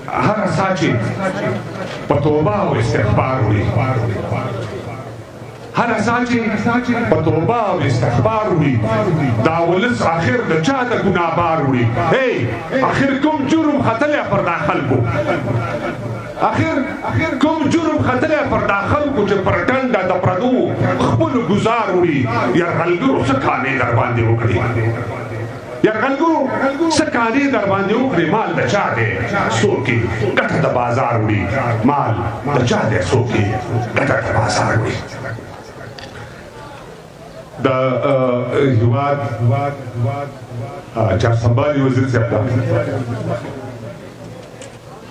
هغه سا چې په توبه او استغفار وړي، هغه سا چې په توبه او استغفار وړي، دا ولس آخر د چا د ګناه بار وړي. آخر کوم جرم ختلی پر دا خلکو، آخر کوم جرم ختلی پر دا خلکو چې پر ټنډه د پردو خپلو ګزار وړي. یرغلګرو څه کانې در باندې وکړي، یرغلګرو څه کانې در باندې وکړي. مال د چا دی څوک یې ګټه د بازار وړي، مال د چا دی څوک یې ګټه د بازار وړي. د هیواد چارسنبالي وزیر صاحب ته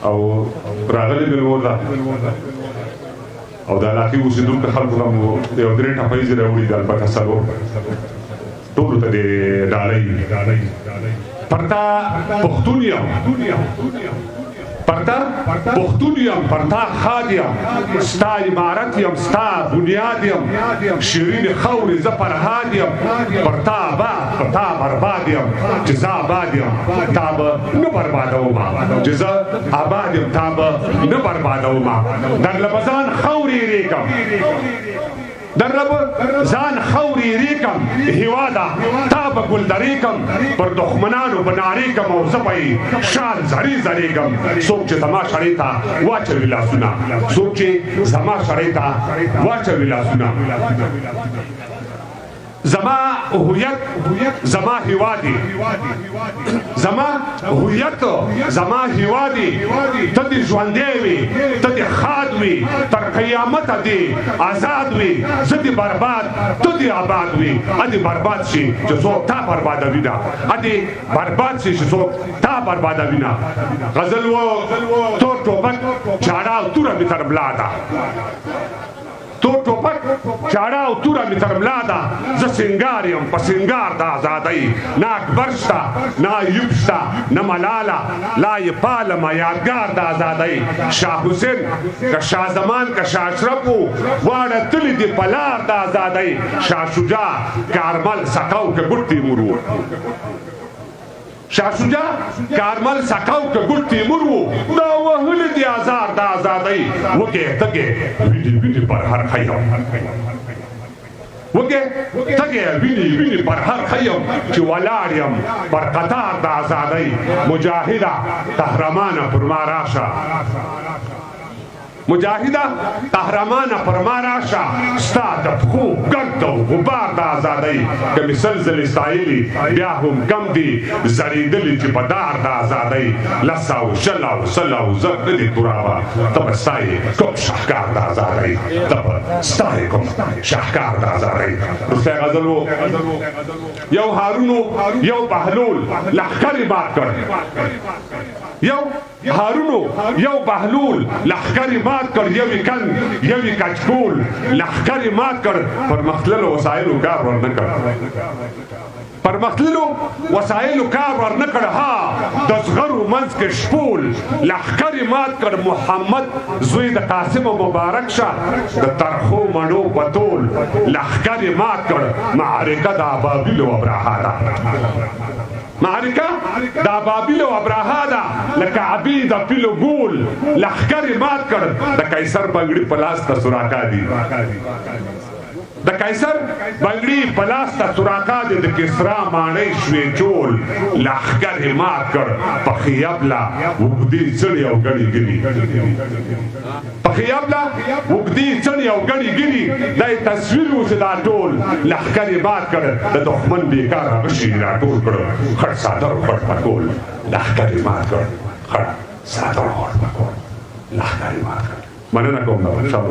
او راغلی مېلمور او د علاقې اوسېدونکو خلکو ته مو یو درې ټپیزې راوړي دي، البته څلور ټولو ته دې ډالۍ پرتا پښتون یم، پرتا پښتون یم، پرتا خاد یم، ستا عمارت یم، ستا بنیاد یم، شیرین خاورې زه فرهاد یم، پرتا آباد پرتا برباد یم چې زه آباد یم تا به نه بربادومه، چې زه آباد یم تا به نه بربادومه. درله به ځان خاورې ریږم، درله به ځان خاورې ریږم هېواده تا به ګلدرې کم، پر دښمنانو به نارې کم او زه به یې شال زرې زرېږم. څوک چې زما شړۍ ته واچوي لاسونه، څوک چې زما شړۍ ته واچوي لاسونه. زما هویت زما هیوادي، زما هویت زما هیوادي، ته دې ژوندی وي، ته دې خاد وي، تر قیامته دې آزاد وي. زه دې برباد ته دې آباد وي، ا دې برباد شي چې څوک تا بربادوي نه، ا دې برباد شي چې څوک تا بربادوي نه. غزل و تور ټوپک چاړه او توره مې تر ملا ده، تور ټوپک چاړه او توره مې تر ملا ده. زه سنګار یم په سنګار د ازادۍ، نه اکبر شته نه ایوب شته نه ملاله، لا یې پالمه یادګار د ازادۍ. شاه حسین که شاه زمان که شاه اشرف و واړه تللي دي په لار د ازادۍ. شاه شجاع کارمل سقاو که ګډ تیمور و، شاه شجاع کارمل سقاو که ګډ تیمور و، دا وهلي دي آزار د ازادۍ. وږې تږې وینې وینې پر هر خیم، وږې تږې وینې وینې پر هر خیم چې ولاړ یم پر قطار د ازادۍ. مجاهده قهرمانه پر ما راشه، مجاهده قهرمانه پر ما راشه، ستا د پښو ګرد او غبار د ازادۍ. که مې سل ځلې ستایلي بیا هم کم دي، زړېدلي چې په دار د ازادۍ. لس او شل او سل او زر نه دي تورابه، ته به ستایې کوم شاهکار د ازادۍ، ته به ستایې کوم شاهکار د ازادۍ. وروستی غزل و یو هارون یو بهلول لښکر یې مات کړ، یو هارون یو بهلول لښکر یې مات کړ، یوې کن یوې کچکول لښکر یې مات کړ. پرمختللو وسایلو کار ورنه کړ، پرمختللو وسایلو کار ورنه کړ. ها د زغرو منځ کې شپول لښکر یې مات کړ. محمد زوی د قاسم مبارک شه د ترخو مڼو په تول لښکر یې مات کړ. معرکه د ابابیل او ابرهه ده، معرکه د ابابیل او ابرهه ده، لکه عبید پیلو ګول لښکر یې مات کړ. د قیصر بنګړي په لاس ته سوراکا دي، د قیصر بنګړي په لاس ته سوراکا دي. د کسرا ماڼۍ شوې چول لښکر یې مات کړ. پخې ابله اوږدې څڼې او ګڼې ګیري، پخې ابله اوږدې څڼې او ګڼې ګیري. دا یې تصویر و چې دا ټول لښکر یې مات کړ. د دښمن بېکاره غشي یې راټول کړ، خړ څادر خړ پټول لښکر یې مات کړ، خړ څادر خړ پټول لښکر یې مات کړ. مننه کوم دا شاه